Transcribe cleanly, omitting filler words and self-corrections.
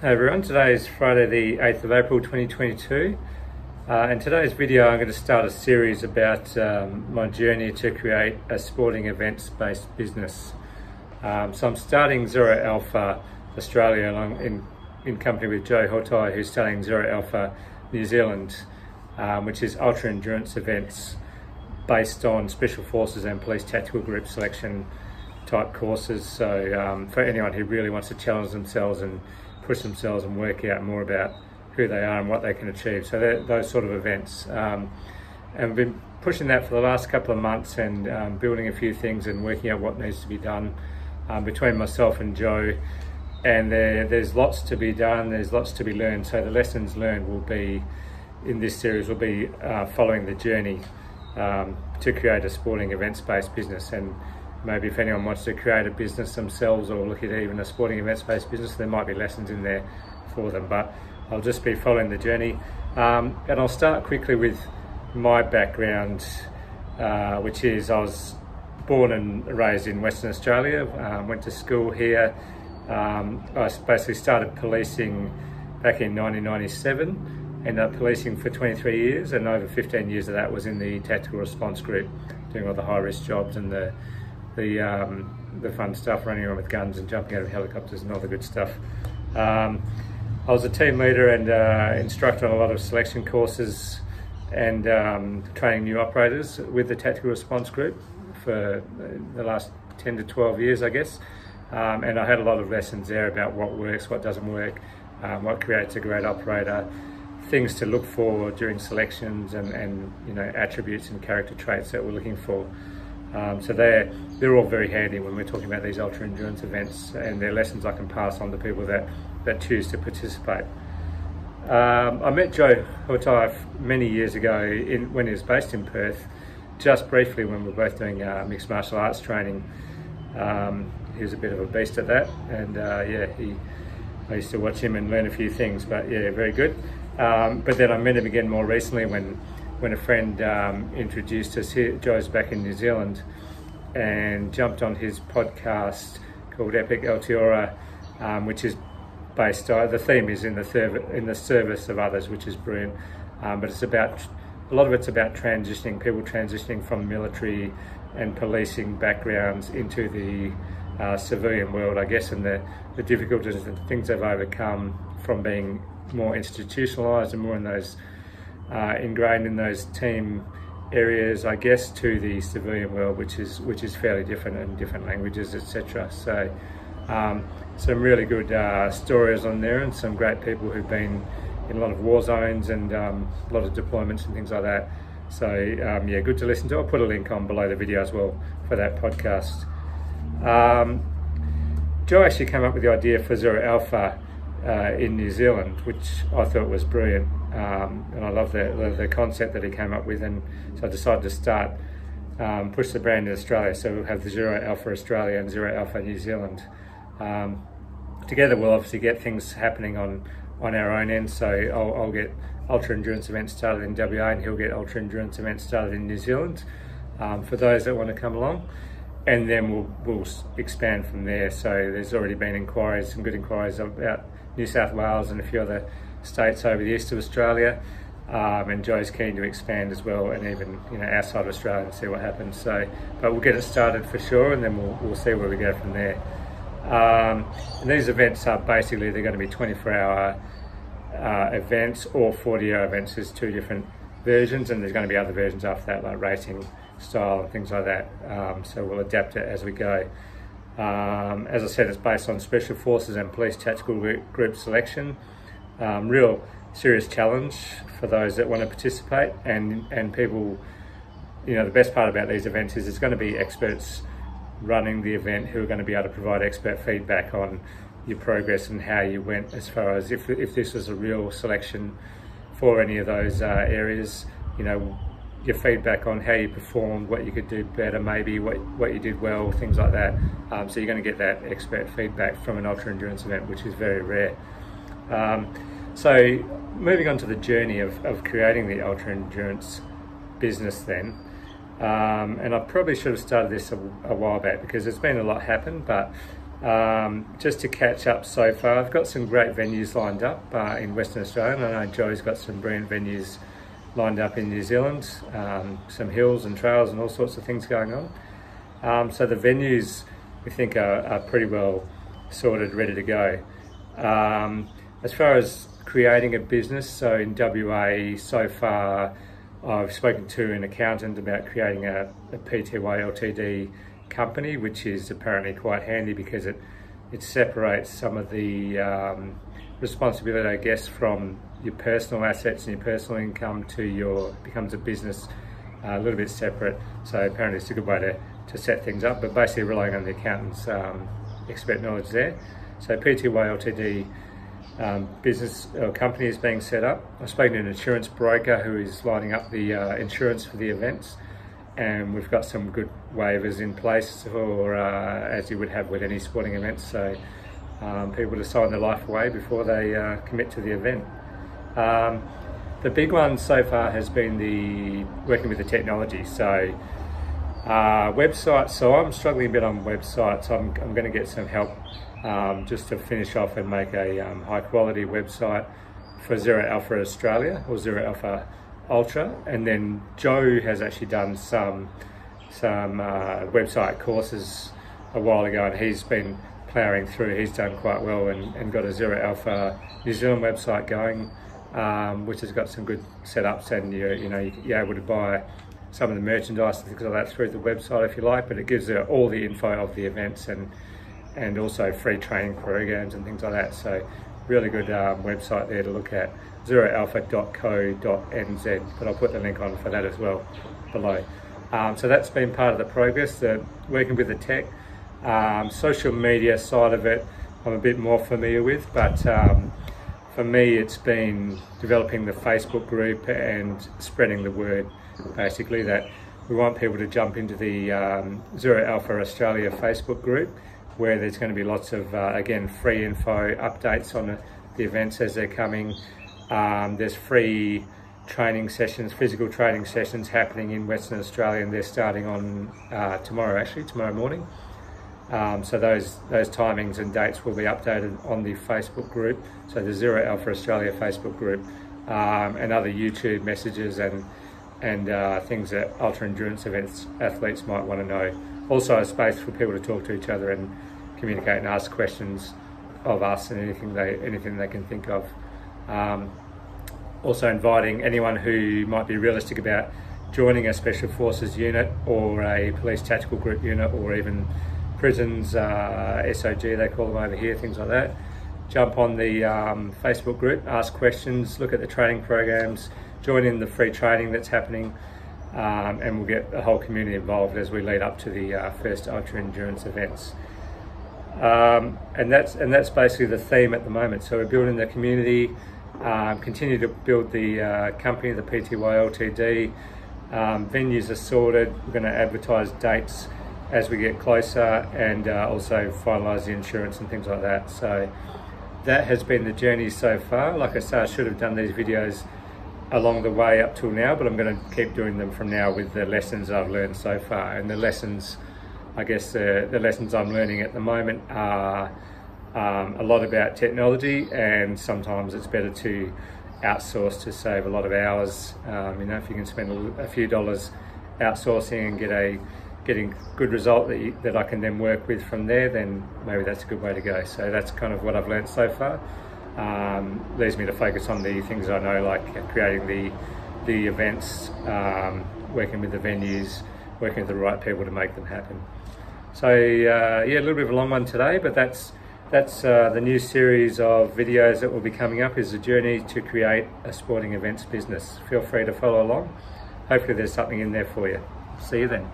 Hey everyone, today is Friday the 8th of April 2022. In today's video I'm going to start a series about my journey to create a sporting events based business. So I'm starting Zero Alpha Australia in company with Joe Hautai, who's starting Zero Alpha New Zealand, which is ultra endurance events based on Special Forces and Police Tactical Group selection type courses. So for anyone who really wants to challenge themselves and push themselves and work out more about who they are and what they can achieve. So those sort of events. And we've been pushing that for the last couple of months and building a few things and working out what needs to be done between myself and Joe. And there's lots to be done, there's lots to be learned. So the lessons learned will be, in this series, will be following the journey to create a sporting events-based business. And maybe if anyone wants to create a business themselves or look at even a sporting events-based business, there might be lessons in there for them, but I'll just be following the journey. And I'll start quickly with my background, which is I was born and raised in Western Australia, went to school here. I basically started policing back in 1997, ended up policing for 23 years, and over 15 years of that was in the tactical response group, doing all the high-risk jobs and the fun stuff, running around with guns and jumping out of helicopters and all the good stuff. I was a team leader and instructor on a lot of selection courses and training new operators with the tactical response group for the last 10 to 12 years, I guess. And I had a lot of lessons there about what works, what doesn't work, what creates a great operator, things to look for during selections, and you know, attributes and character traits that we're looking for. So they're all very handy when we're talking about these ultra endurance events, and they're lessons I can pass on to people that choose to participate. I met Joe Hautai many years ago when he was based in Perth, just briefly when we were both doing mixed martial arts training. He was a bit of a beast at that, and I used to watch him and learn a few things, but yeah, very good. But then I met him again more recently when a friend introduced us here. Joe's back in New Zealand and jumped on his podcast called Epic Altiora, which is based, the theme is in the service of others, which is brilliant. But it's about, a lot of it's about people transitioning from military and policing backgrounds into the civilian world, I guess, and the difficulties and things they've overcome from being more institutionalized and more in those ingrained in those team areas, I guess, to the civilian world, which is fairly different, in different languages, etc. So some really good stories on there, and some great people who've been in a lot of war zones and a lot of deployments and things like that. So yeah, good to listen to. I'll put a link on below the video as well for that podcast. Joe actually came up with the idea for Zero Alpha in New Zealand, which I thought was brilliant, and I love the concept that he came up with, and so I decided to start push the brand in Australia. So we'll have the Zero Alpha Australia and Zero Alpha New Zealand. Together we'll obviously get things happening on our own end, so I'll get ultra endurance events started in WA and he'll get ultra endurance events started in New Zealand for those that want to come along. And then we'll expand from there. So there's already been inquiries, some good inquiries about New South Wales and a few other states over the east of Australia, and Joe's keen to expand as well, and even outside of Australia, and see what happens. So, but we'll get it started for sure, and then we'll see where we go from there. And these events are basically, they're going to be 24-hour events or 40-hour events. There's two different versions, and there's going to be other versions after that, like racing style and things like that. So we'll adapt it as we go. As I said, it's based on Special Forces and Police Tactical Group selection. Real serious challenge for those that want to participate, and people, the best part about these events is it's going to be experts running the event who are going to be able to provide expert feedback on your progress and how you went, as far as if this was a real selection for any of those areas, your feedback on how you performed, what you could do better, maybe what you did well, things like that. So you're going to get that expert feedback from an ultra endurance event, which is very rare. So moving on to the journey of creating the ultra endurance business then, and I probably should have started this a while back, because there's been a lot happen, but Just to catch up so far, I've got some great venues lined up in Western Australia, and I know Joe's got some brilliant venues lined up in New Zealand, some hills and trails and all sorts of things going on. So the venues we think are pretty well sorted, ready to go. As far as creating a business, so in WA so far I've spoken to an accountant about creating a PTY Ltd company, which is apparently quite handy because it separates some of the responsibility, I guess, from your personal assets and your personal income to becomes a business, a little bit separate. So apparently it's a good way to set things up, but basically relying on the accountant's expert knowledge there. So PTY Ltd business or company is being set up. I've spoken to an insurance broker who is lining up the insurance for the events, and we've got some good waivers in place for as you would have with any sporting events, so people to sign their life away before they commit to the event. The big one so far has been working with the technology. So websites, so I'm struggling a bit on websites. I'm going to get some help just to finish off and make a high quality website for Zero Alpha Australia or Zero Alpha Ultra, and then Joe has actually done some website courses a while ago, and he's been ploughing through. He's done quite well and got a Zero Alpha New Zealand website going, which has got some good setups, and you're able to buy some of the merchandise and things like that through the website if you like, but it gives you all the info of the events and also free training programs and things like that. So really good website there to look at, zeroalpha.co.nz, but I'll put the link on for that as well below. So that's been part of the progress, working with the tech. Social media side of it I'm a bit more familiar with, but for me it's been developing the Facebook group and spreading the word, basically, that we want people to jump into the Zero Alpha Australia Facebook group, where there's going to be lots of, again, free info, updates on the events as they're coming. There's free training sessions, physical training sessions happening in Western Australia, and they're starting on tomorrow morning. So those timings and dates will be updated on the Facebook group, so the Zero Alpha Australia Facebook group, and other YouTube messages and things that ultra endurance events athletes might want to know. Also a space for people to talk to each other and communicate and ask questions of us and anything they can think of. Also inviting anyone who might be realistic about joining a Special Forces unit or a police tactical group unit, or even prisons, SOG they call them over here, things like that. Jump on the Facebook group, ask questions, look at the training programs, join in the free training that's happening, and we'll get the whole community involved as we lead up to the first ultra endurance events. And that's basically the theme at the moment. So we're building the community, continue to build the company, the PTY Ltd. Venues are sorted. We're going to advertise dates as we get closer, and also finalise the insurance and things like that. So that has been the journey so far. Like I say, I should have done these videos along the way up till now, but I'm going to keep doing them from now with the lessons I've learned so far. And the lessons, I guess the lessons I'm learning at the moment are a lot about technology, and sometimes it's better to outsource to save a lot of hours. If you can spend a few dollars outsourcing and getting good result that I can then work with from there, then maybe that's a good way to go. So that's kind of what I've learned so far. Leads me to focus on the things I know, like creating the events, working with the venues, working with the right people to make them happen. So yeah, a little bit of a long one today, but that's the new series of videos that will be coming up, is the journey to create a sporting events business. Feel free to follow along. Hopefully there's something in there for you. See you then.